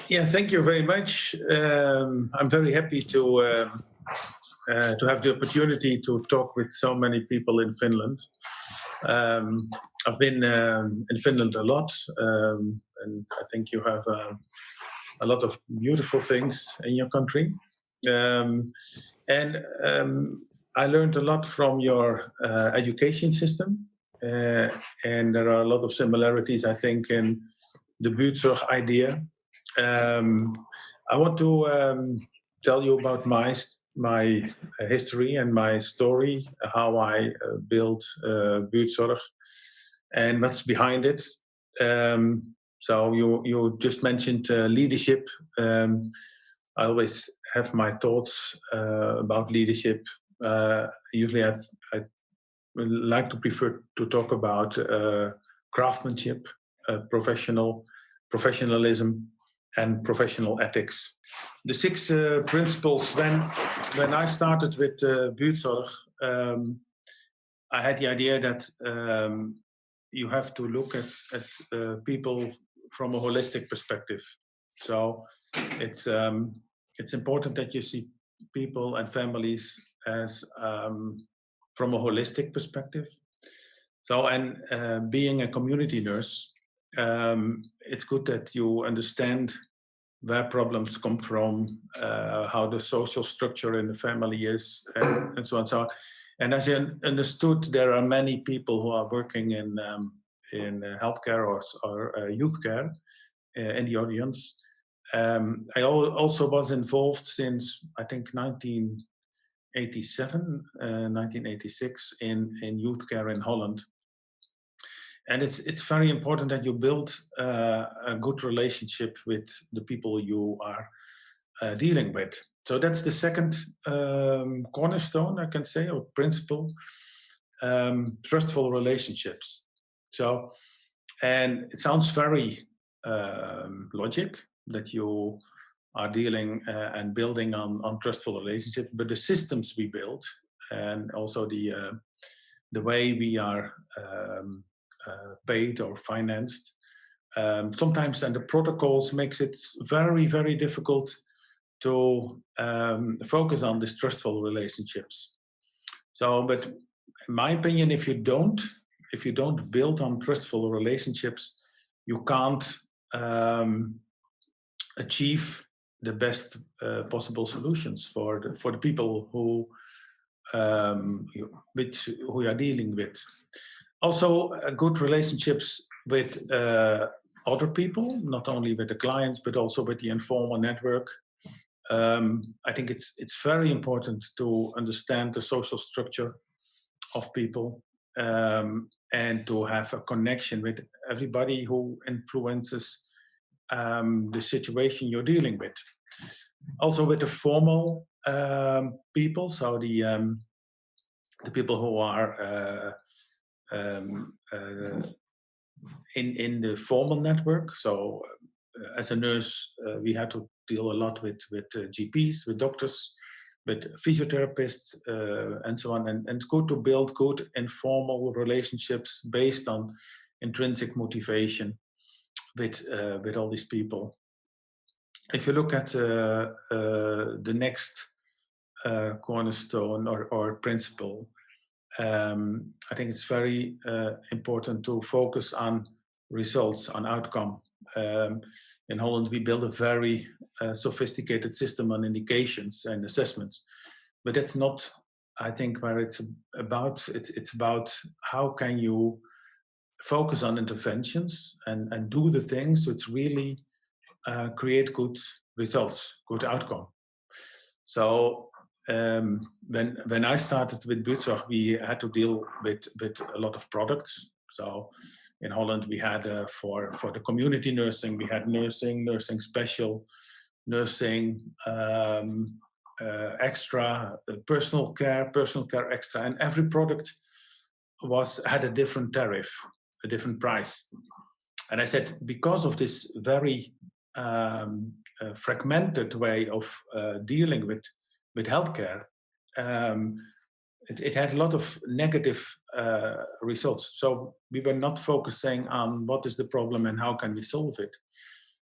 Yeah, thank you very much. I'm very happy to have the opportunity to talk with so many people in Finland. I've been in Finland a lot, and I think you have a lot of beautiful things in your country. Um, and I learned a lot from your education system, uh, and there are a lot of similarities, I think, in the Buurtzorg idea. Um, I want to tell you about my history and my story, how I built Buurtzorg, and what's behind it. So you just mentioned leadership. I always have my thoughts about leadership. Usually, I like to prefer to talk about craftsmanship, professionalism, and professional ethics. The six principles. When I started with Buurtzorg, I had the idea that you have to look at people from a holistic perspective. So it's important that you see people and families as from a holistic perspective. So, and being a community nurse, it's good that you understand where problems come from, how the social structure in the family is, and so on. So, and as you understood, there are many people who are working in healthcare or youth care in the audience. I also was involved since I think 1987, 1986 in youth care in Holland. And it's very important that you build a good relationship with the people you are dealing with. So that's the second cornerstone, I can say, or principle: trustful relationships. So, and it sounds very logic that you are dealing and building on trustful relationships, but the systems we build and also the way we are paid or financed sometimes, and the protocols makes it very difficult to focus on these trustful relationships. So, but in my opinion, if you don't build on trustful relationships, you can't achieve the best possible solutions for the people who you are dealing with. Also, good relationships with other people, not only with the clients, but also with the informal network. I think it's very important to understand the social structure of people, and to have a connection with everybody who influences the situation you're dealing with. Also with the formal people, so the people who are in the formal network. So as a nurse, we had to deal a lot with GPs, with doctors, with physiotherapists, and so on. And it's good to build good informal relationships based on intrinsic motivation with all these people. If you look at the next cornerstone or principle, I think it's very important to focus on results, on outcome. In Holland, we build a very sophisticated system on indications and assessments, but that's not, I think, where it's about. It's about how can you focus on interventions and do the things which really create good results, good outcome. So when I started with Buurtzorg, we had to deal with a lot of products. So in Holland, we had for the community nursing, we had nursing special, nursing extra, personal care extra, and every product had a different tariff, a different price. And I said, because of this very fragmented way of dealing with healthcare, it had a lot of negative results. So we were not focusing on what is the problem and how can we solve it.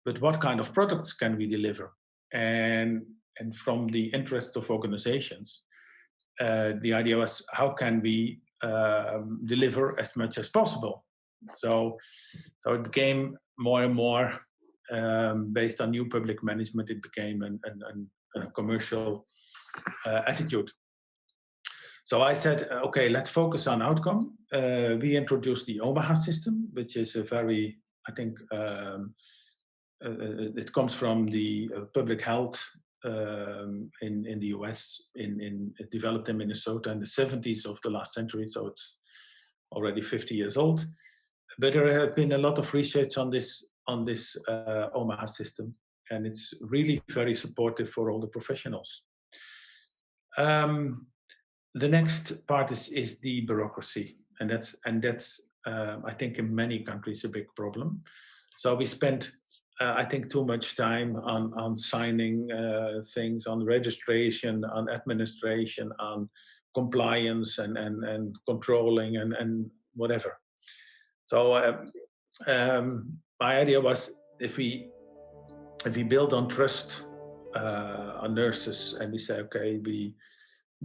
but what kind of products can we deliver? And from the interest of organizations, the idea was, how can we deliver as much as possible? So it became more and more based on new public management. It became a commercial attitude. So I said, okay, let's focus on outcome. We introduced the Omaha system, which is a very, I think, it comes from the public health in the US. It developed in Minnesota in the 70s of the last century, so it's already 50 years old. But there have been a lot of research on this Omaha system, and it's really very supportive for all the professionals. The next part is the bureaucracy, and that's I think in many countries a big problem. So we spent I think too much time on signing things, on registration, on administration, on compliance and controlling and whatever. So my idea was, if we build on trust on nurses, and we say, okay, the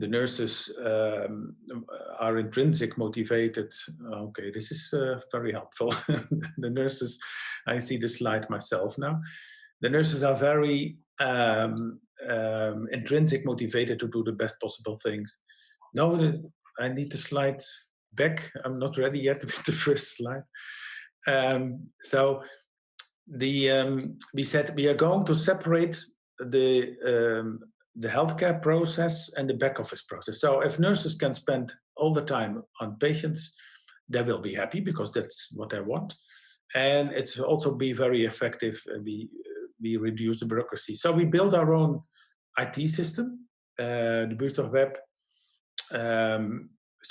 nurses are intrinsic motivated. Okay, this is very helpful. The nurses, I see the slide myself now. The nurses are very intrinsic motivated to do the best possible things. No, I need the slides back. I'm not ready yet with the first slide. So we said we are going to separate the healthcare process and the back office process. So if nurses can spend all the time on patients, they will be happy because that's what they want. And it's also be very effective. We reduce the bureaucracy. So we built our own IT system, the Buurtzorg web,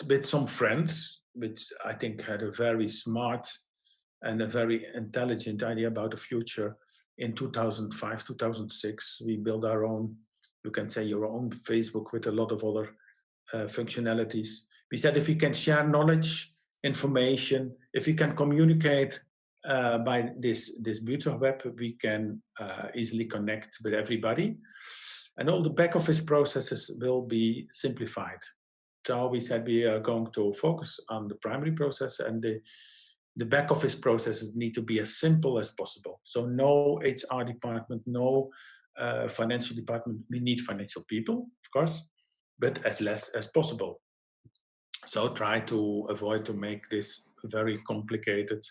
with some friends, which I think had a very smart and a very intelligent idea about the future. In 2005, 2006, we built our own, you can say your own Facebook with a lot of other functionalities. We said, if we can share knowledge, information, if we can communicate by this Buurtzorg web, we can easily connect with everybody. And all the back office processes will be simplified. So we said we are going to focus on the primary process, and the back office processes need to be as simple as possible. So no HR department, no financial department. We need financial people, of course, but as less as possible. So try to avoid to make this very complicated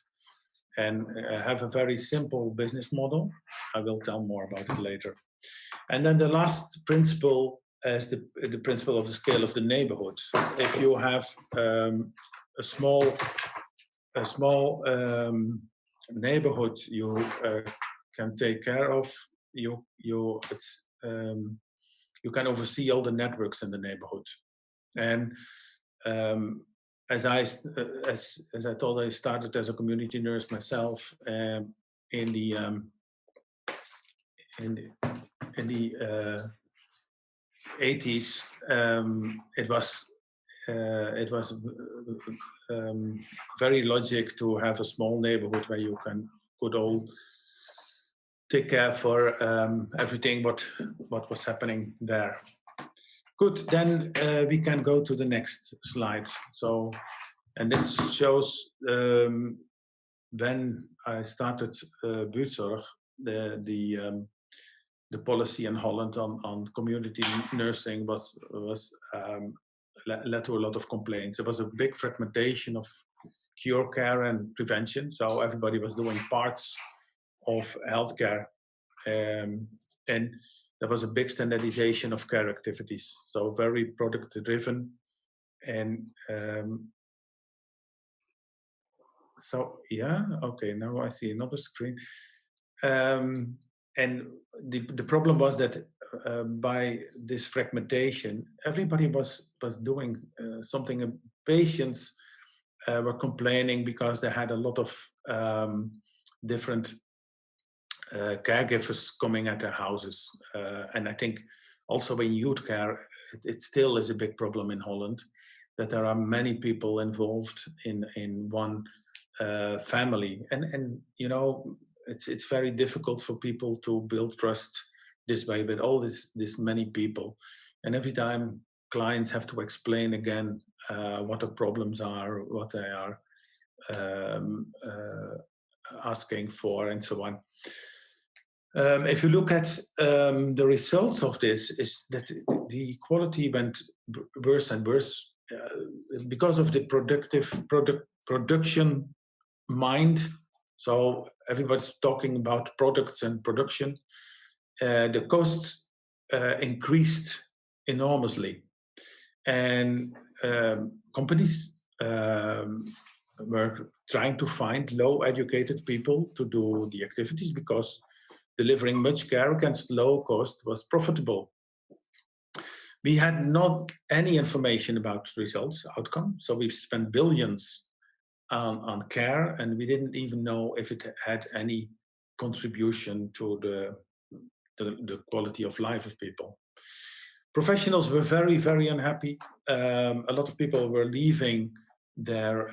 and have a very simple business model. I will tell more about it later. And then the last principle is the principle of the scale of the neighborhood. If you have a small neighborhood you can take care of, you can oversee all the networks in the neighborhood. And as I told, I started as a community nurse myself in the 80s. It was very logic to have a small neighborhood where you could all take care for everything what was happening there. Good, then we can go to the next slide. So, and this shows when I started Buurtzorg, the policy in Holland on community nursing led to a lot of complaints. There was a big fragmentation of cure care and prevention. So everybody was doing parts of healthcare, and there was a big standardization of care activities. So very product driven, and so yeah, okay. Now I see another screen, and the problem was that by this fragmentation, everybody was doing something. Patients were complaining because they had a lot of different caregivers coming at their houses. And I think also in youth care, it still is a big problem in Holland, that there are many people involved in one family. And you know, it's very difficult for people to build trust this way with all this many people, and every time clients have to explain again what the problems are, what they are asking for, and so on. If you look at the results of this, is that the quality went worse and worse because of the production mind. So everybody's talking about products and production. The costs increased enormously, and companies were trying to find low-educated people to do the activities because delivering much care against low cost was profitable. We had not any information about results, outcome, so we spent billions on care, and we didn't even know if it had any contribution to the quality of life of people. Professionals were very, very unhappy. A lot of people were leaving their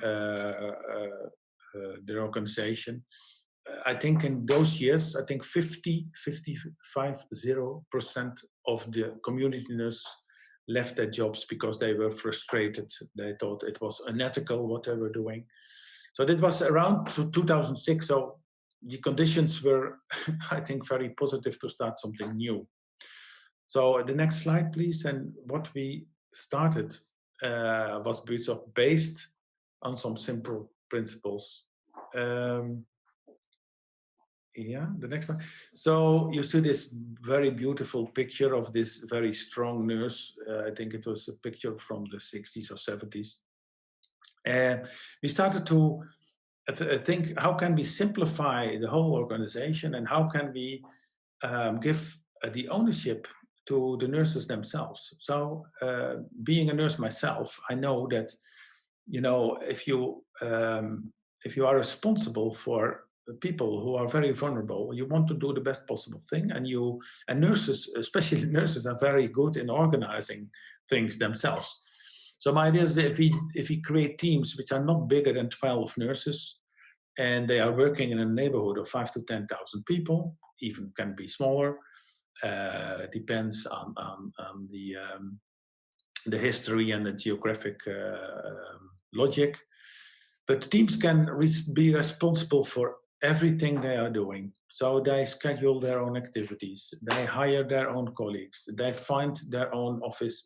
organization. I think in those years, I think 55% of the community nurses left their jobs because they were frustrated. They thought it was unethical what they were doing. So that was around 2006. So the conditions were, I think, very positive to start something new. So the next slide, please. And what we started was Buurtzorg based on some simple principles. Yeah, the next one. So you see this very beautiful picture of this very strong nurse. I think it was a picture from the 60s or 70s. And we started to think, how can we simplify the whole organization, and how can we give the ownership to the nurses themselves? So being a nurse myself, I know that, you know, if you are responsible for people who are very vulnerable, you want to do the best possible thing, and nurses, especially nurses, are very good in organizing things themselves. So my idea is that if we create teams which are not bigger than 12 nurses, and they are working in a neighborhood of 5,000 to 10,000 people, even can be smaller, depends on the history and the geographic logic. But teams can be responsible for everything they are doing. So they schedule their own activities, they hire their own colleagues, they find their own office.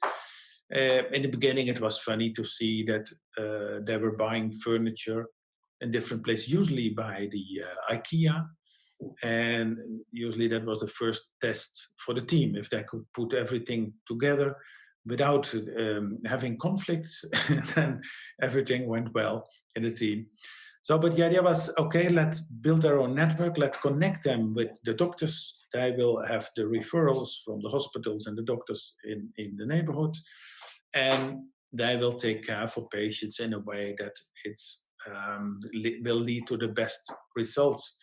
In the beginning, it was funny to see that they were buying furniture in different places, usually by the IKEA. And usually that was the first test for the team, if they could put everything together without having conflicts, then everything went well in the team. So, but the idea was, okay, let's build our own network, let's connect them with the doctors. They will have the referrals from the hospitals and the doctors in the neighborhood, and they will take care for patients in a way that it's will lead to the best results.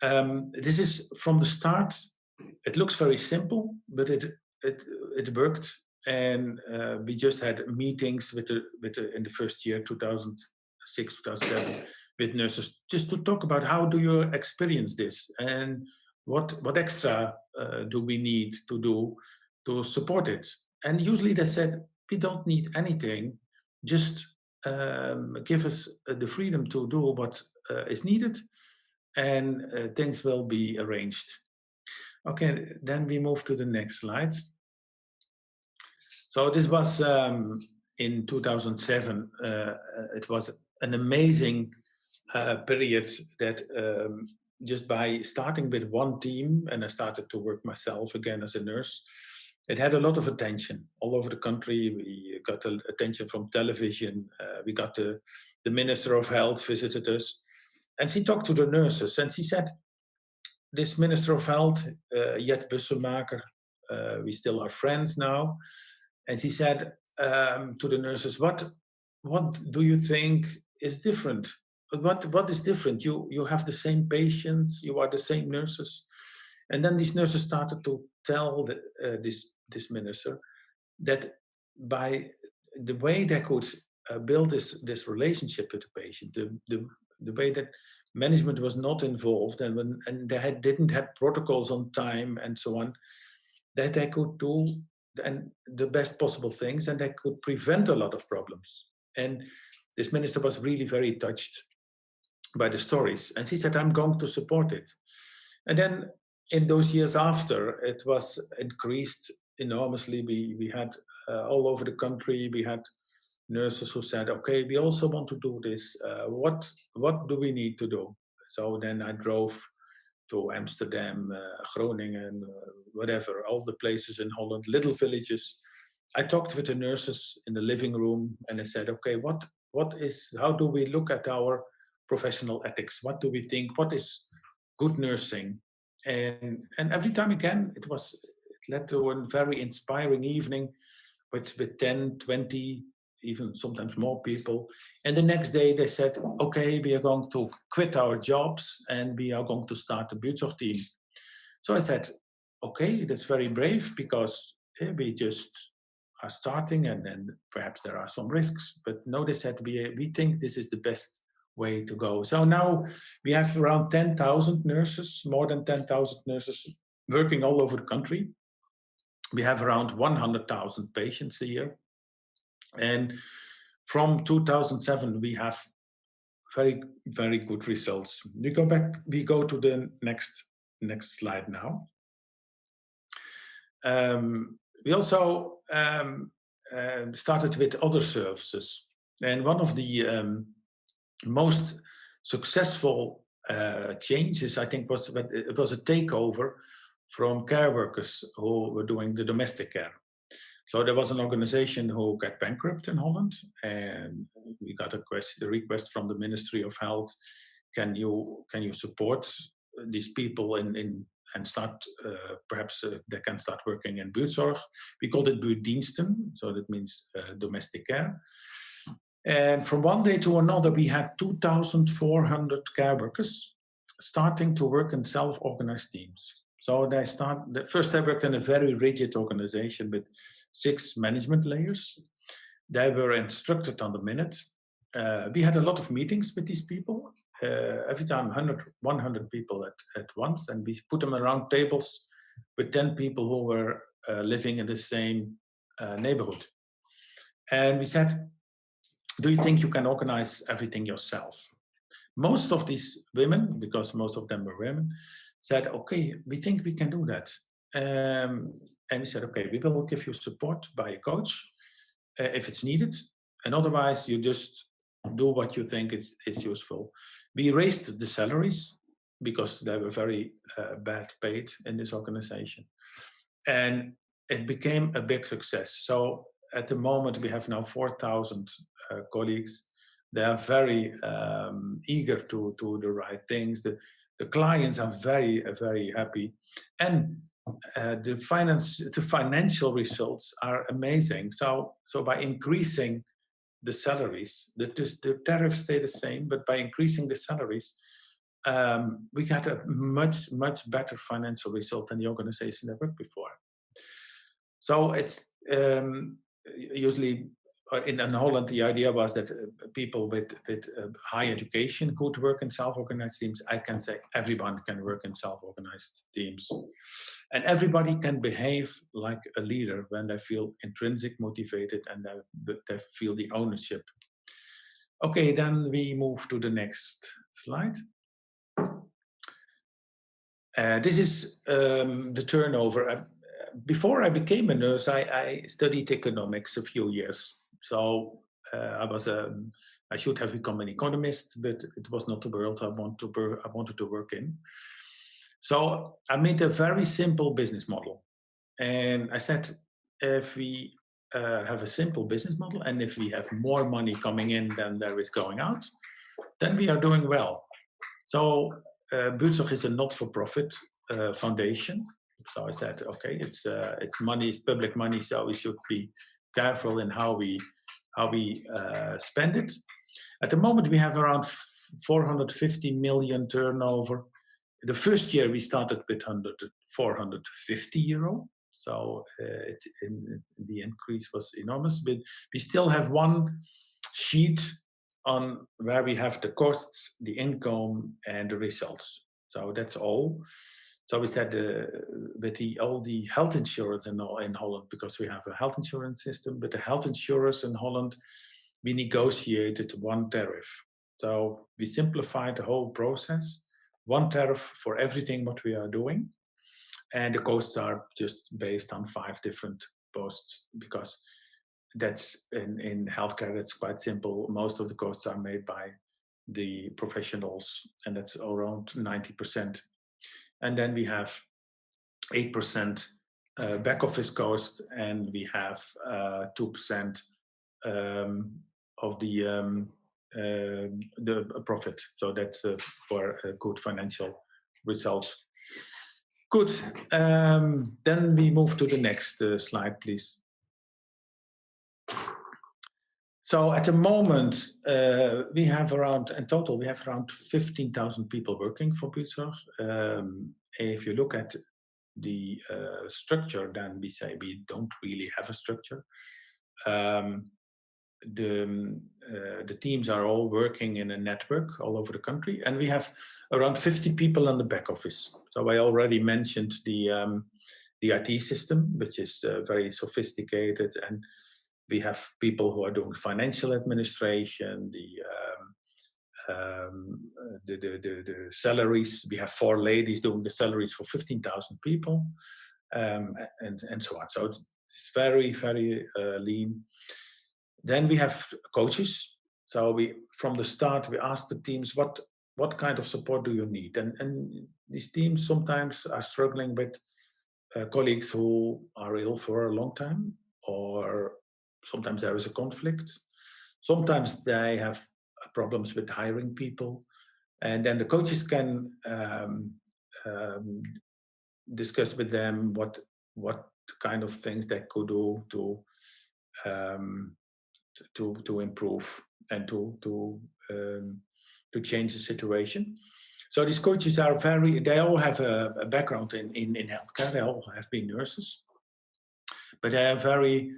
This is from the start. It looks very simple, but it worked, and we just had meetings with in the first year, 2006, 2007, with nurses, just to talk about how do you experience this, and what extra do we need to do to support it. And usually they said, we don't need anything, just give us the freedom to do what is needed, and things will be arranged. Okay, then we move to the next slide. So this was in 2007. It was an amazing period that just by starting with one team, and I started to work myself again as a nurse, it had a lot of attention all over the country. We got attention from television. We got the Minister of Health visited us, and she talked to the nurses, and she said, this Minister of Health, Jet Bussemaker, we still are friends now, and she said to the nurses, what do you think is different? What is different? You have the same patients, you are the same nurses. And then these nurses started to tell this minister that by the way they could build this relationship with the patient, the way that management was not involved, and they didn't have protocols on time and so on, that they could do and the best possible things, and they could prevent a lot of problems. And this minister was really very touched by the stories, and she said, I'm going to support it. And then in those years after, it was increased enormously. We had all over the country, we had nurses who said, okay, we also want to do this. What do we need to do? So then I drove to Amsterdam, Groningen, whatever, all the places in Holland, little villages. I talked with the nurses in the living room, and I said, okay, how do we look at our professional ethics? What do we think? What is good nursing? And every time again, it led to a very inspiring evening with 10, 20, even sometimes more people. And the next day they said, okay, we are going to quit our jobs and we are going to start a Buurtzorg team. So I said, okay, that's very brave, because we just are starting and then perhaps there are some risks. But no, they said, we think this is the best way to go. So now we have around 10,000 nurses, more than 10,000 nurses working all over the country. We have around 100,000 patients a year. And from 2007, we have very, very good results. We go to the next slide now. We also started with other services. And one of the most successful changes, I think, was a takeover from care workers who were doing the domestic care. So there was an organization who got bankrupt in Holland, and we got a request from the Ministry of Health. Can you support these people and start perhaps they can start working in Buurtzorg? We called it buurtdiensten, so that means domestic care. And from one day to another, we had 2,400 care workers starting to work in self-organized teams. So first they worked in a very rigid organization with 6 management layers. They were instructed on the minute. We had a lot of meetings with these people, every time 100 people at once, and we put them around tables with 10 people who were living in the same neighborhood. And we said, do you think you can organize everything yourself? Most of these women, because most of them were women, said, okay, we think we can do that. And we said, okay, we will give you support by a coach if it's needed. And otherwise, you just do what you think is useful. We raised the salaries because they were very bad paid in this organization. And it became a big success. So at the moment, we have now 4,000 colleagues. They are very eager to do the right things. The clients are very, very happy. And the financial results are amazing. So by increasing the salaries, the tariffs stay the same, but by increasing the salaries, we got a much, much better financial result than the organization that worked before. So it's usually in Holland, the idea was that people with high education could work in self-organized teams. I can say everyone can work in self-organized teams. And everybody can behave like a leader when they feel intrinsic motivated and they feel the ownership. Okay, then we move to the next slide. This is the turnover. Before I became a nurse, I studied economics a few years. So I should have become an economist, but it was not the world I wanted to work in. So I made a very simple business model. And I said, if we have a simple business model, and if we have more money coming in than there is going out, then we are doing well. So Buurtzorg is a not-for-profit foundation. So I said, okay, it's money, it's public money, so we should be careful in how we spend it. At the moment, we have around 450 million turnover. The first year we started with 450 euro. So the increase was enormous. But we still have one sheet on where we have the costs, the income, and the results. So that's all. So we said with all the health insurance in Holland, because we have a health insurance system, but the health insurers in Holland, we negotiated one tariff. So we simplified the whole process, one tariff for everything what we are doing. And the costs are just based on 5 different posts, because that's in healthcare, that's quite simple. Most of the costs are made by the professionals, and that's around 90%. And then we have 8% back office cost, and we have 2% of the profit. So that's for a good financial result. Good. Then we move to the next slide, please. So at the moment, we have around, in total, we have around 15,000 people working for Buurtzorg. If you look at the structure, then we say we don't really have a structure. The teams are all working in a network all over the country, and we have around 50 people on the back office. So I already mentioned the IT system, which is very sophisticated, and we have people who are doing financial administration, the salaries. We have 4 ladies doing the salaries for 15,000 people, and so on. So it's very, very lean. Then we have coaches. So from the start, we asked the teams, what kind of support do you need? And these teams sometimes are struggling with colleagues who are ill for a long time, or sometimes there is a conflict. Sometimes they have problems with hiring people. And then the coaches can discuss with them what kind of things they could do to improve and to change the situation. So these coaches are they all have a background in healthcare. They all have been nurses, but they are very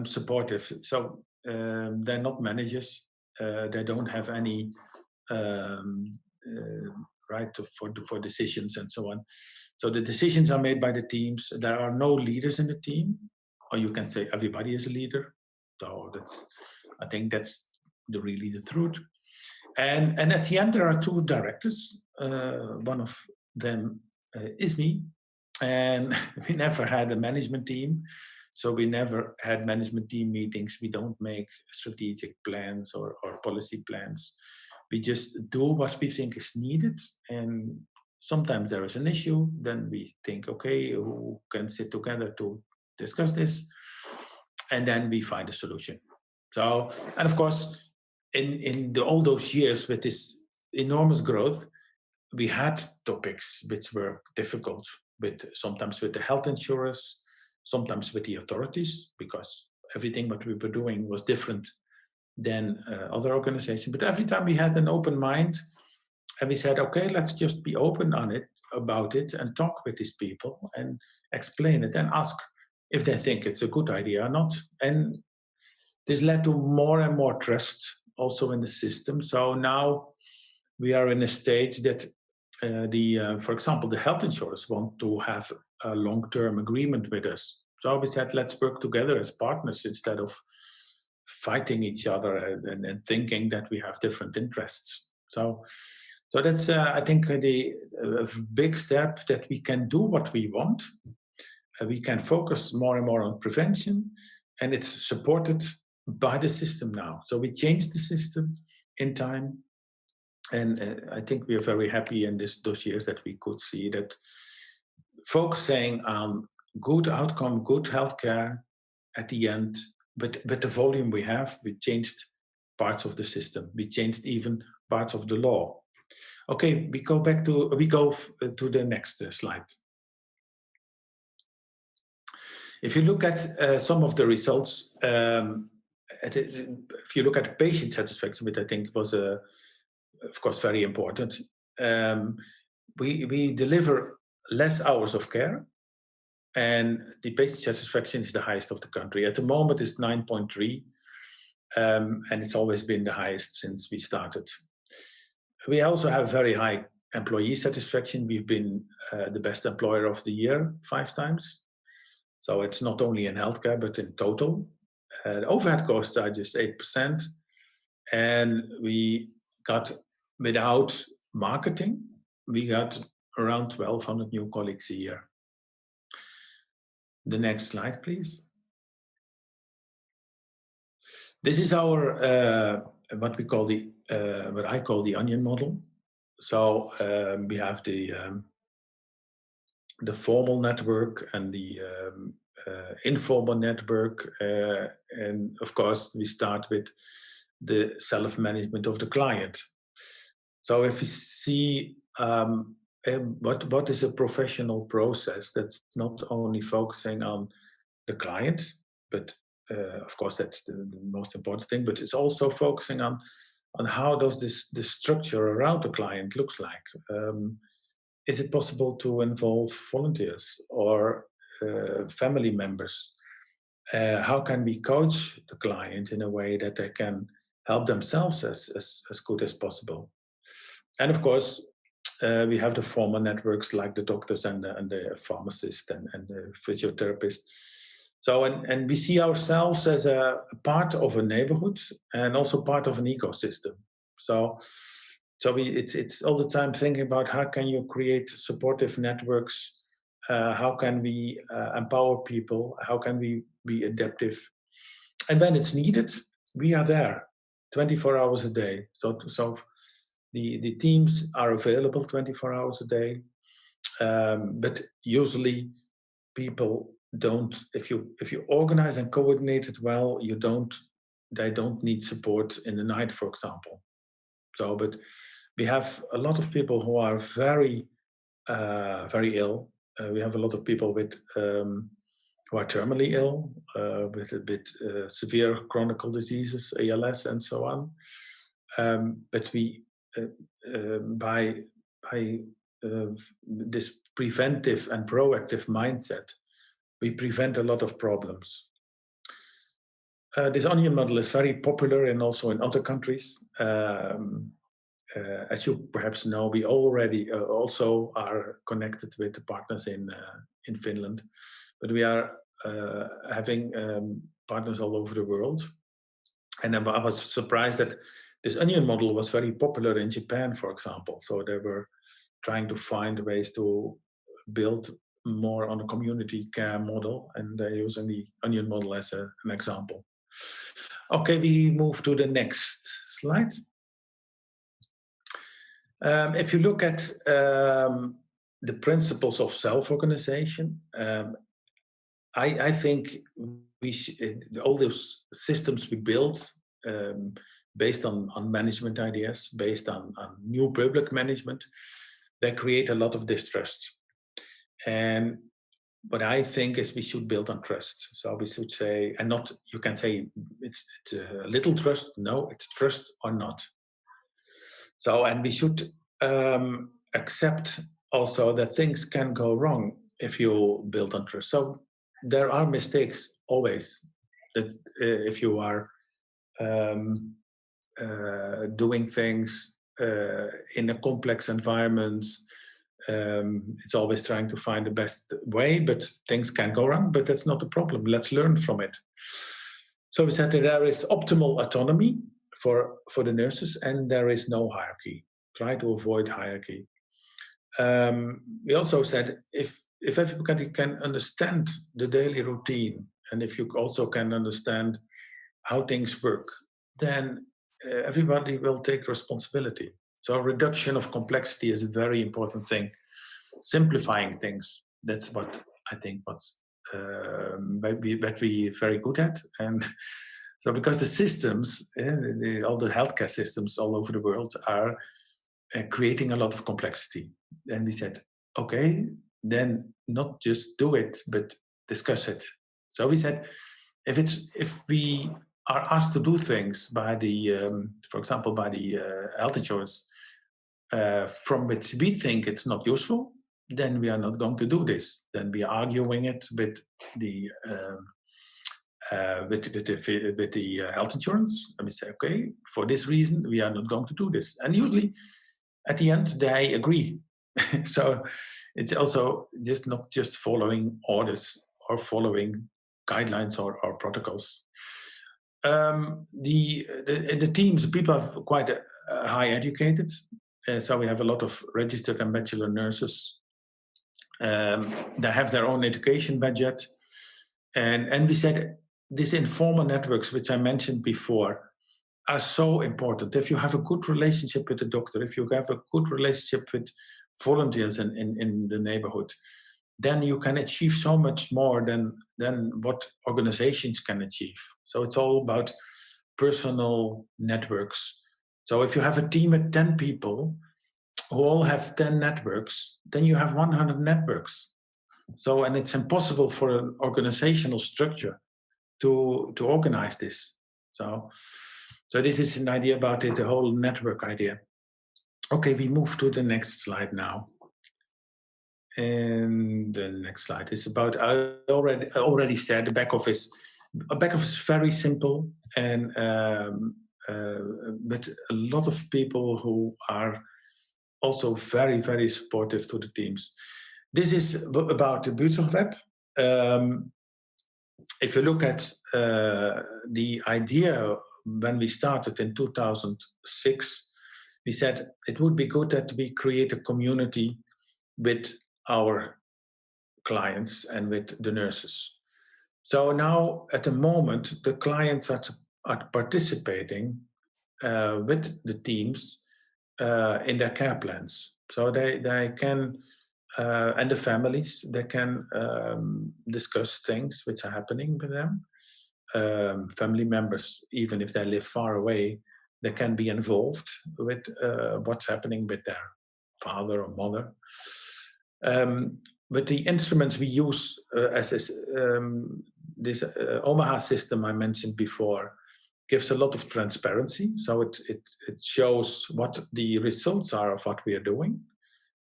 supportive. So they're not managers. They don't have any right for decisions and so on. So the decisions are made by the teams. There are no leaders in the team, or you can say everybody is a leader. So I think that's really the truth. And at the end, there are 2 directors. One of them is me, and we never had a management team. So we never had management team meetings. We don't make strategic plans or policy plans. We just do what we think is needed. And sometimes there is an issue. Then we think, okay, who can sit together to discuss this? And then we find a solution. So, and of course, in all those years with this enormous growth, we had topics which were difficult, sometimes with the health insurers, sometimes with the authorities, because everything what we were doing was different than other organizations. But every time we had an open mind, and we said, okay, let's just be open about it and talk with these people and explain it and ask if they think it's a good idea or not. And this led to more and more trust also in the system. So now we are in a stage that for example, the health insurers want to have a long-term agreement with us. So we said, let's work together as partners instead of fighting each other and thinking that we have different interests. So that's, I think, the big step, that we can do what we want. We can focus more and more on prevention, and it's supported by the system now. So we changed the system in time. And I think we are very happy in those years that we could see that focusing on good outcome, good healthcare at the end, but the volume we have, we changed parts of the system. We changed even parts of the law. Okay, we go to the next slide. If you look at some of the results, if you look at patient satisfaction, which I think was of course very important, we deliver less hours of care, and the patient satisfaction is the highest of the country. At the moment, it's 9.3, and it's always been the highest since we started. We also have very high employee satisfaction. We've been the best employer of the year 5 times. So it's not only in healthcare, but in total. The overhead costs are just 8%. And we got, without marketing, we got around 1,200 new colleagues a year. The next slide, please. This is our what we call the what I call the onion model. So we have the formal network and the informal network, and of course we start with the self-management of the client. So if we see what is a professional process that's not only focusing on the client, but of course that's the most important thing, but it's also focusing on how does the structure around the client looks like. Is it possible to involve volunteers or family members? How can we coach the client in a way that they can help themselves as good as possible? And of course, we have the formal networks like the doctors and the pharmacists and the physiotherapists. So, and we see ourselves as a part of a neighborhood and also part of an ecosystem. So it's all the time thinking about how can you create supportive networks, how can we empower people, how can we be adaptive, and when it's needed, we are there 24 hours a day. So the teams are available 24 hours a day, but usually people don't. If you organize and coordinate it well, they don't need support in the night, for example. So, but we have a lot of people who are very ill. We have a lot of people with who are terminally ill, with a bit severe chronic diseases, ALS, and so on. But we, by this preventive and proactive mindset, we prevent a lot of problems. This onion model is very popular and also in other countries. As you perhaps know, we already also are connected with the partners in Finland, but we are having partners all over the world. And I was surprised that this onion model was very popular in Japan, for example. So they were trying to find ways to build more on a community care model, and they're using the onion model as an example. Okay, we move to the next slide. If you look at the principles of self-organization, I think all those systems we build based on management ideas, based on new public management, they create a lot of distrust. And what I think is we should build on trust. So we should say, and not, you can say it's a little trust. No, it's trust or not. So, and we should accept also that things can go wrong if you build on trust. So there are mistakes always. That if you are doing things in a complex environment, it's always trying to find the best way, but things can go wrong, but that's not a problem. Let's learn from it. So we said that there is optimal autonomy for the nurses, and there is no hierarchy. Try to avoid hierarchy. We also said if everybody can understand the daily routine, and if you also can understand how things work, then everybody will take responsibility. So reduction of complexity is a very important thing. Simplifying things, that's what I think what's that we very good at. And so because the systems, all the healthcare systems all over the world are creating a lot of complexity. And we said, okay, then not just do it, but discuss it. So we said, if we are asked to do things by the, for example, by the health insurance, from which we think it's not useful, then we are not going to do this. Then we are arguing it with the with the health insurance, and we say, okay, for this reason, we are not going to do this. And usually, at the end, they agree. So it's also not just following orders or following guidelines or protocols. The teams, people are quite high educated. So we have a lot of registered and bachelor nurses. They have their own education budget. And we said these informal networks, which I mentioned before, are so important. If you have a good relationship with the doctor, if you have a good relationship with volunteers in the neighborhood, then you can achieve so much more than what organizations can achieve. So it's all about personal networks. So if you have a team of 10 people who all have 10 networks, then you have 100 networks. So, and it's impossible for an organizational structure to organize this. So this is an idea about it, the whole network idea. Okay, we move to the next slide now. And the next slide is about, I already said, the back office. A back office is very simple, and but a lot of people who are also very, very supportive to the teams. This is about the Buurtzorg web. If you look at the idea when we started in 2006, we said it would be good that we create a community with our clients and with the nurses. So now, at the moment, the clients are participating with the teams in their care plans. So they can, and the families, they can discuss things which are happening with them. Family members, even if they live far away, they can be involved with what's happening with their father or mother. But the instruments we use as this Omaha system I mentioned before gives a lot of transparency. So it shows what the results are of what we are doing.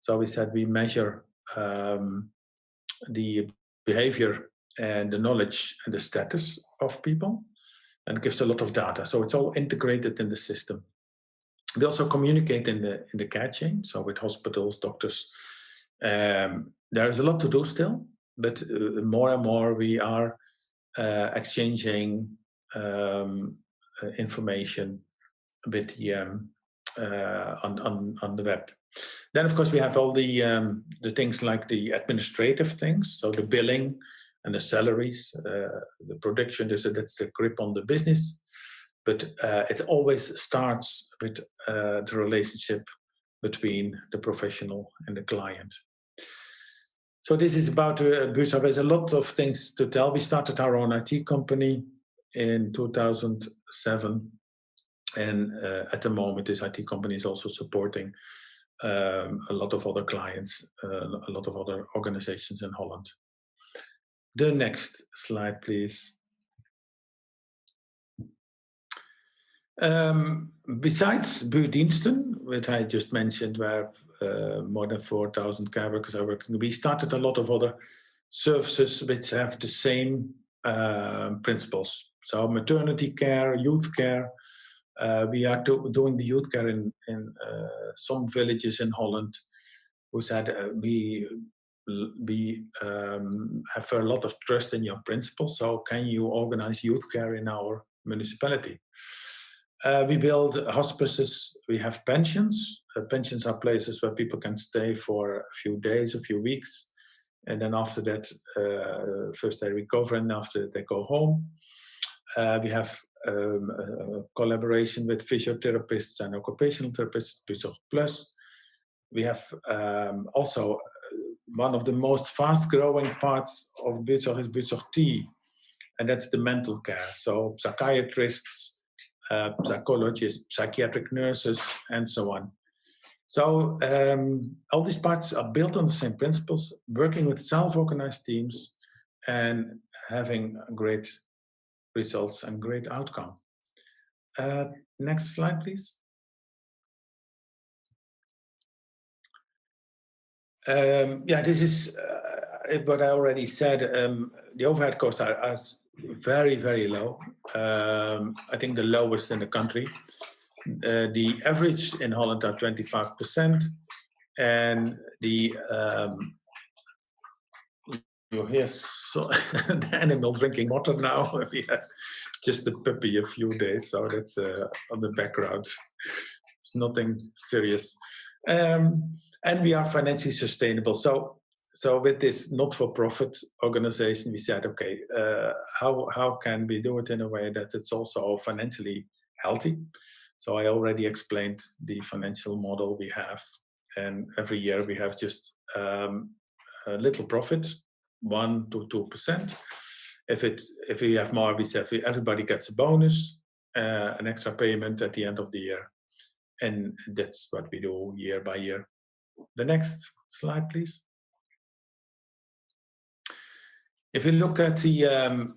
So we said we measure the behavior and the knowledge and the status of people, and it gives a lot of data. So it's all integrated in the system. We also communicate in the care chain, so with hospitals, doctors. There is a lot to do still, but more and more we are exchanging information with the on the web. Then, of course, we have all the things like the administrative things, so the billing and the salaries, the production. That's the grip on the business. But it always starts with the relationship between the professional and the client. So this is about Buurtzorg. There's a lot of things to tell. We started our own IT company in 2007. And at the moment, this IT company is also supporting a lot of other clients, a lot of other organizations in Holland. The next slide, please. Besides buurtdiensten, which I just mentioned, where more than 4,000 care workers are working, we started a lot of other services which have the same principles. So maternity care, youth care. We are doing the youth care in some villages in Holland, who said we have a lot of trust in your principles. So can you organize youth care in our municipality? We build hospices. We have pensions. Pensions are places where people can stay for a few days, a few weeks, and then after that, first they recover, and after that they go home. We have a collaboration with physiotherapists and occupational therapists, Buurtzorg Plus. We have also one of the most fast-growing parts of Buurtzorg is Buurtzorg T, and that's the mental care. So psychiatrists, psychologists, psychiatric nurses, and so on. So all these parts are built on the same principles, working with self-organized teams and having great results and great outcome. Next slide, please. This is what I already said. The overhead costs are very, very low. I think the lowest in the country. The average in Holland are 25%, and the you hear the animal drinking water now. We had just a puppy a few days, so that's on the background. It's nothing serious, and we are financially sustainable. So with this not-for-profit organization, we said, okay, how can we do it in a way that it's also financially healthy? So I already explained the financial model we have, and every year we have just a little profit, 1 to 2%. If we have more, we say everybody gets a bonus, an extra payment at the end of the year, and that's what we do year by year. The next slide, please. If you look at the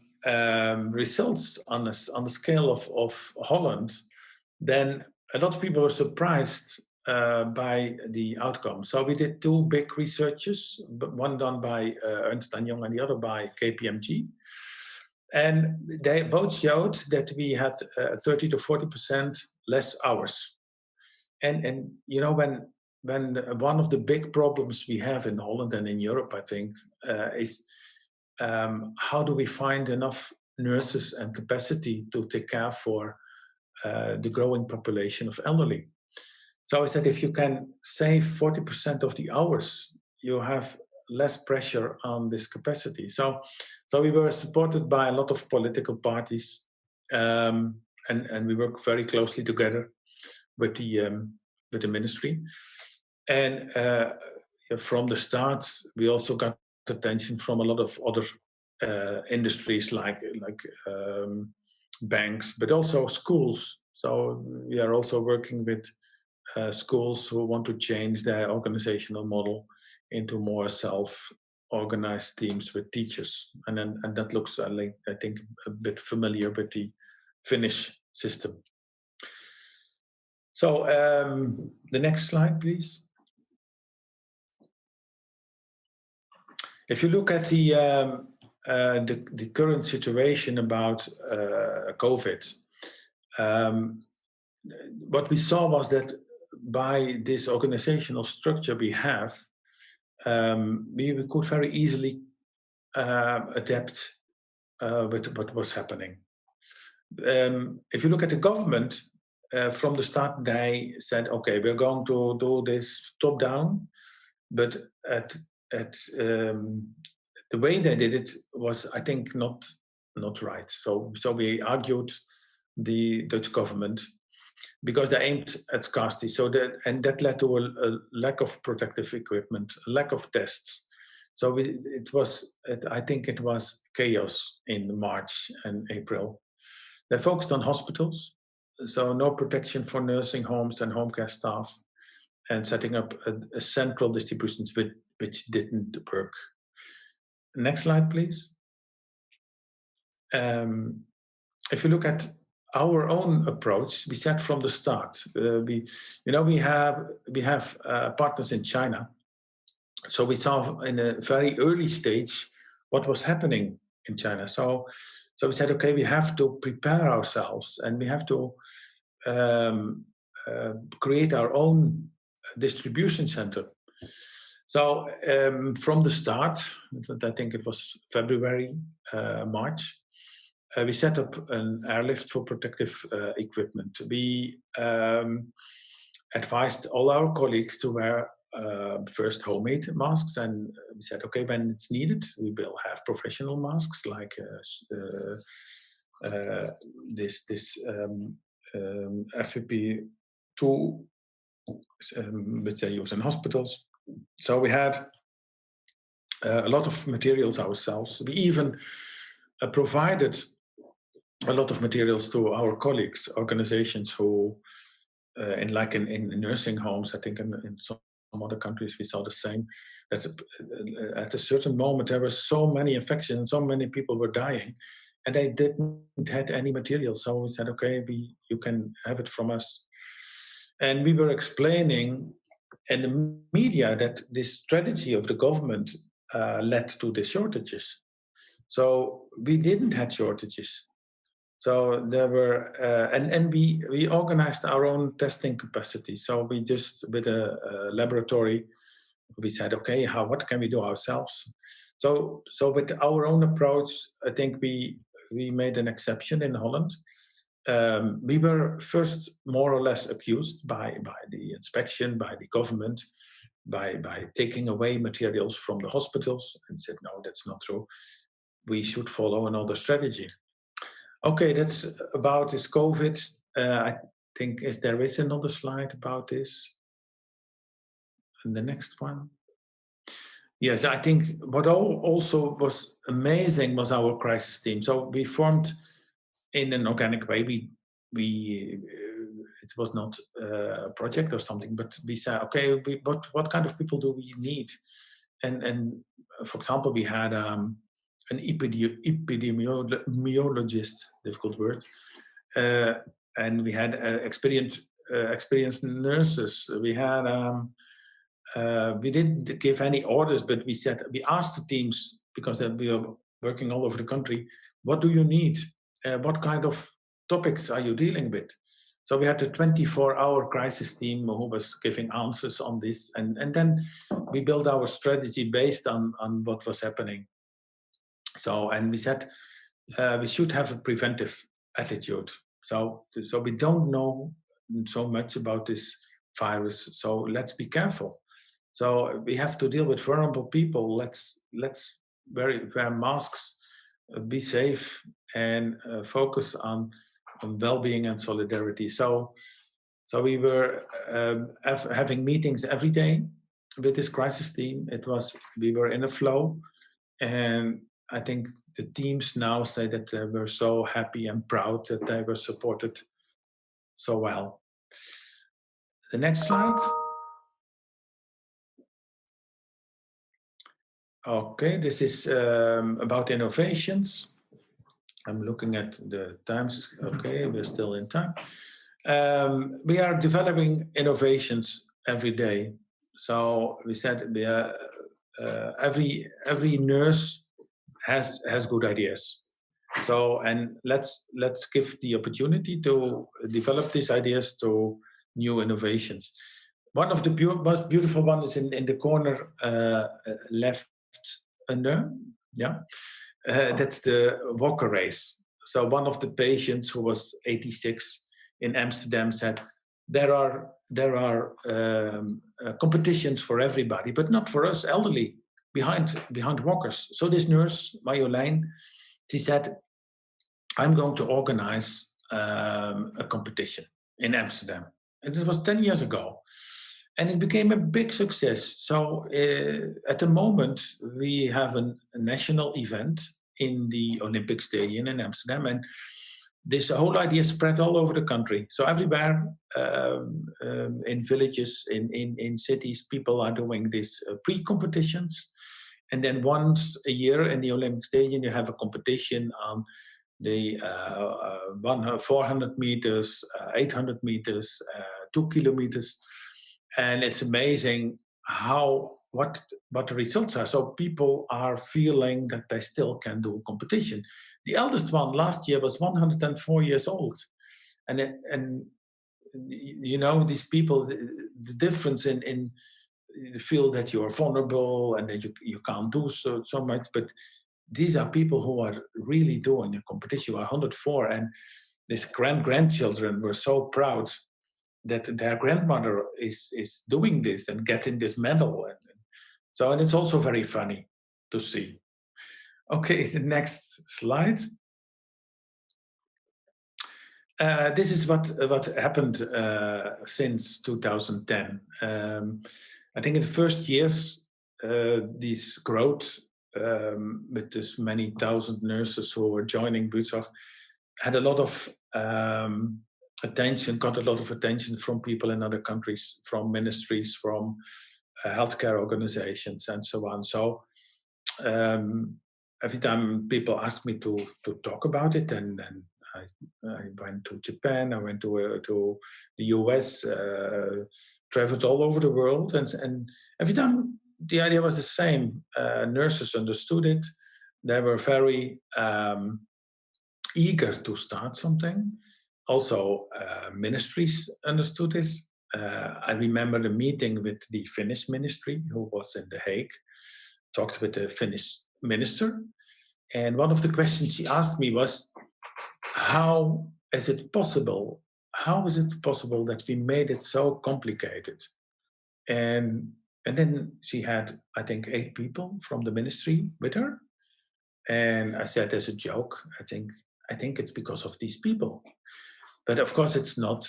results on the scale of Holland, then a lot of people were surprised by the outcome. So we did 2 big researches, one done by Ernst & Young and the other by KPMG. And they both showed that we had 30 to 40% less hours. And you know, when one of the big problems we have in Holland and in Europe, I think, is how do we find enough nurses and capacity to take care for the growing population of elderly? So I said, if you can save 40% of the hours, you have less pressure on this capacity. So we were supported by a lot of political parties, and we work very closely together with the ministry. And from the start, we also got attention from a lot of other industries like banks, but also schools. So we are also working with schools who want to change their organizational model into more self-organized teams with teachers, and that looks like, I think, a bit familiar with the Finnish system. So the next slide, please. If you look at the current situation about COVID, what we saw was that by this organizational structure we have, we could very easily adapt with what was happening. If you look at the government, from the start they said, okay, we're going to do this top down, but the way they did it was, I think, not right. So we argued the Dutch government because they aimed at scarcity. And that led to a lack of protective equipment, a lack of tests. So I think it was chaos in March and April. They focused on hospitals, so no protection for nursing homes and home care staff, and setting up a central distribution which didn't work. Next slide, please. If you look at our own approach, we said from the start, we have partners in China, so we saw in a very early stage what was happening in China. So we said, okay, we have to prepare ourselves, and we have to create our own distribution center. So from the start, I think it was February, March, we set up an airlift for protective equipment. We advised all our colleagues to wear first homemade masks, and we said, okay, when it's needed, we will have professional masks like this FFP2, which they use in hospitals. So we had a lot of materials ourselves. We even provided a lot of materials to our colleagues, organizations who, in nursing homes, I think in some other countries we saw the same, that at a certain moment there were so many infections, so many people were dying, and they didn't have any material. So we said, okay, you can have it from us. And we were explaining in the media that this strategy of the government led to the shortages. So we didn't have shortages. So there were, and we organized our own testing capacity. So we just, with a laboratory, we said, okay, what can we do ourselves? So with our own approach, I think we made an exception in Holland. We were first more or less accused by the inspection, by the government, by taking away materials from the hospitals, and said, no, that's not true. We should follow another strategy. Okay, that's about this COVID. I think there is another slide about this. And the next one. Yes, I think what also was amazing was our crisis team. So we formed in an organic way. It was not a project or something, but we said, okay, what kind of people do we need? And for example, we had an epidemiologist, difficult word, and we had experienced nurses. We had we didn't give any orders, but we asked the teams, because we are working all over the country, what do you need? What kind of topics are you dealing with? So we had a 24-hour crisis team who was giving answers on this. And then we built our strategy based on what was happening. So, and we said we should have a preventive attitude. So we don't know so much about this virus, so let's be careful. So we have to deal with vulnerable people. Let's wear masks, be safe, and focus on well-being and solidarity. So we were having meetings every day with this crisis team. We were in a flow, and I think the teams now say that they were so happy and proud that they were supported so well. The next slide. Okay, this is about innovations. I'm looking at the times. Okay, we're still in time. We are developing innovations every day. So we said we are, every nurse has good ideas. So, and let's give the opportunity to develop these ideas to new innovations. One of the most beautiful ones is in the corner left under, yeah. That's the walker race. So one of the patients, who was 86 in Amsterdam, said, there are competitions for everybody, but not for us elderly behind walkers. So this nurse, Marjolein, she said, I'm going to organize a competition in Amsterdam. And it was 10 years ago. And it became a big success. So at the moment, we have a national event in the Olympic Stadium in Amsterdam. And this whole idea spread all over the country. So everywhere, in villages, in cities, people are doing these pre-competitions. And then once a year in the Olympic Stadium, you have a competition on the 400 meters, 800 meters, 2 kilometers. And it's amazing what the results are. So people are feeling that they still can do a competition. The eldest one last year was 104 years old. And you know, these people, the difference in the feel that you are vulnerable and that you can't do so much, but these are people who are really doing a competition. 104, and these grandchildren were so proud that their grandmother is doing this and getting this medal. And it's also very funny to see. Okay, the next slide. This is what happened since 2010. I think in the first years, this growth with this many thousand nurses who were joining Buurtzorg had a lot of attention, got a lot of attention from people in other countries, from ministries, from healthcare organizations, and so on. So every time people asked me to talk about it, and I went to Japan, I went to the US, traveled all over the world, and every time the idea was the same. Nurses understood it. they were very eager to start something. Also, ministries understood this. I remember the meeting with the Finnish ministry, who was in The Hague, talked with the Finnish minister. And one of the questions she asked me was, how is it possible? How is it possible that we made it so complicated? And then she had, I think, 8 people from the ministry with her. And I said, as a joke, I think it's because of these people. But of course it's not.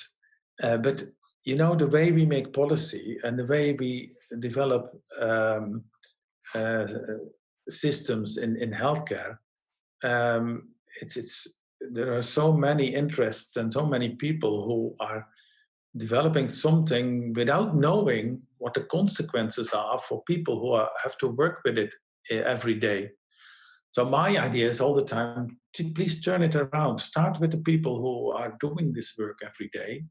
But you know, the way we make policy and the way we develop systems in healthcare, there are so many interests and so many people who are developing something without knowing what the consequences are for people who have to work with it every day. So my idea is all the time, please turn it around. Start with the people who are doing this work every day.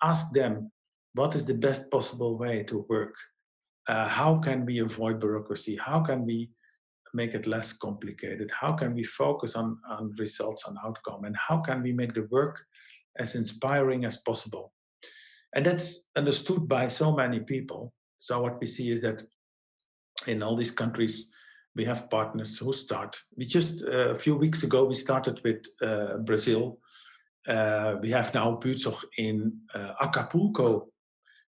Ask them, what is the best possible way to work? How can we avoid bureaucracy? How can we make it less complicated? How can we focus on results and outcome? And how can we make the work as inspiring as possible? And that's understood by so many people. So what we see is that in all these countries, we have partners who start. We just, a few weeks ago, we started with Brazil. We have now Buurtzorg in Acapulco.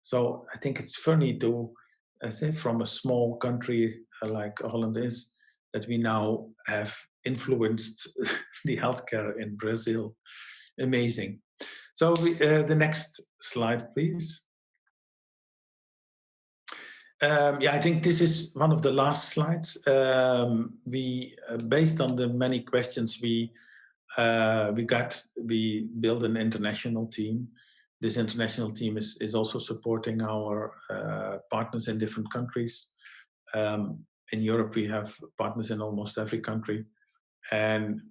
So I think it's funny to say from a small country like Holland is, that we now have influenced the healthcare in Brazil. Amazing. So the next slide, please. Yeah, I think this is one of the last slides. Based on the many questions we built an international team. This international team is also supporting our partners in different countries. In Europe, we have partners in almost every country, and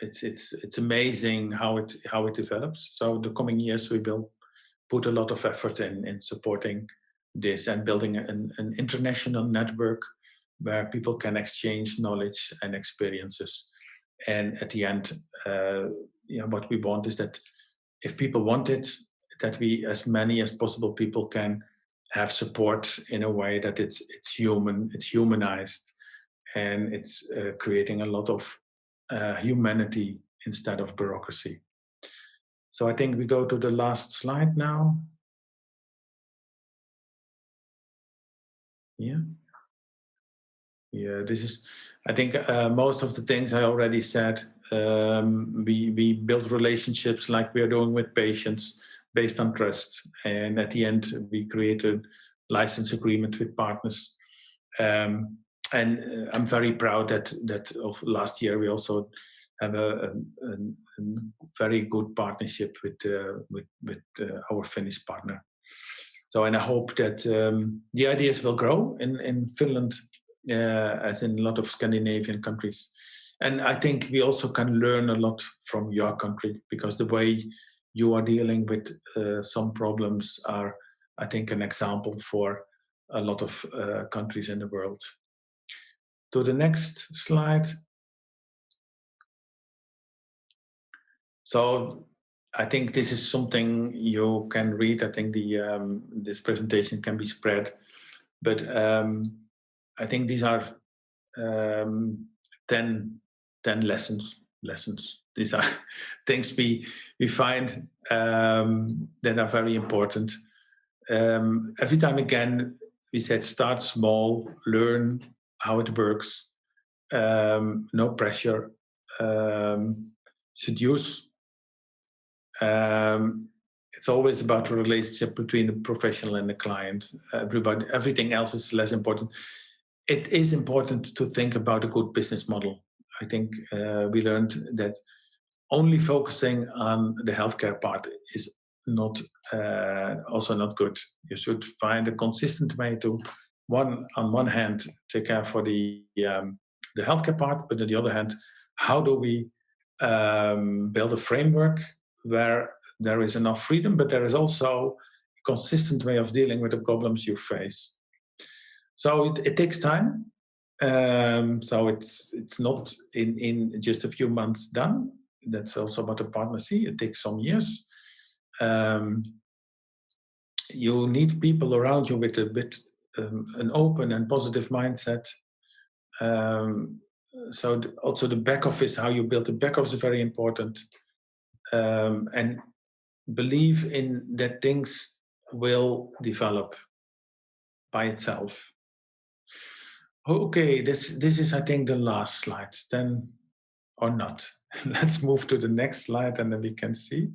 it's amazing how it develops. So the coming years, we will put a lot of effort in supporting this and building an international network where people can exchange knowledge and experiences. And at the end, what we want is that if people want it, that we, as many as possible people, can have support in a way that it's human, it's humanized, and it's creating a lot of humanity instead of bureaucracy. So I think we go to the last slide now. Yeah. Yeah, this is, I think most of the things I already said. We build relationships like we are doing with patients based on trust. And at the end, we create a license agreement with partners. And I'm very proud that of last year we also have a very good partnership with our Finnish partner. So, and I hope that the ideas will grow in Finland, as in a lot of Scandinavian countries. And I think we also can learn a lot from your country, because the way you are dealing with some problems are, I think, an example for a lot of countries in the world. To the next slide. So I think this is something you can read. I think this presentation can be spread, but I think these are 10 lessons. These are things we find that are very important. Every time again, we said start small, learn how it works, no pressure, seduce. It's always about the relationship between the professional and the client. Everything else is less important. It is important to think about a good business model. I think we learned that only focusing on the healthcare part is also not good. You should find a consistent way to, on one hand, take care for the healthcare part, but on the other hand, how do we build a framework where there is enough freedom, but there is also a consistent way of dealing with the problems you face. So it takes time. So it's not in just a few months done. That's also what the partners see. It takes some years. You need people around you with an open and positive mindset. So also the back office, how you build the back office is very important. And believe in that things will develop by itself. Okay, this is, I think, the last slide. Then, or not. Let's move to the next slide, and then we can see.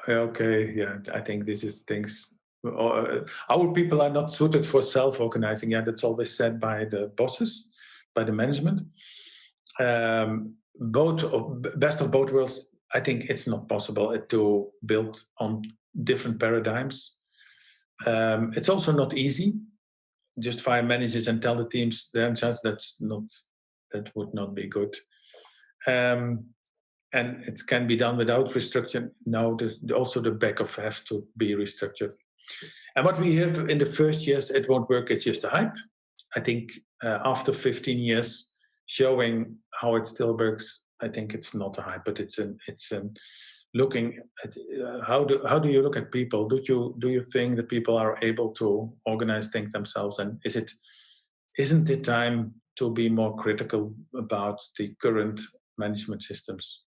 Okay, yeah, I think this is things. Our people are not suited for self-organizing. Yeah, that's always said by the bosses, by the management. Best of both worlds. I think it's not possible to build on different paradigms. It's also not easy. Just fire managers and tell the teams themselves that would not be good. And it can be done without restructuring. No, also the back office has to be restructured. And what we have in the first years, it won't work. It's just a hype. I think after 15 years, showing how it still works, I think it's not a hype, but it's looking at how do you look at people? Do you think that people are able to organize things themselves? And isn't it time to be more critical about the current management systems?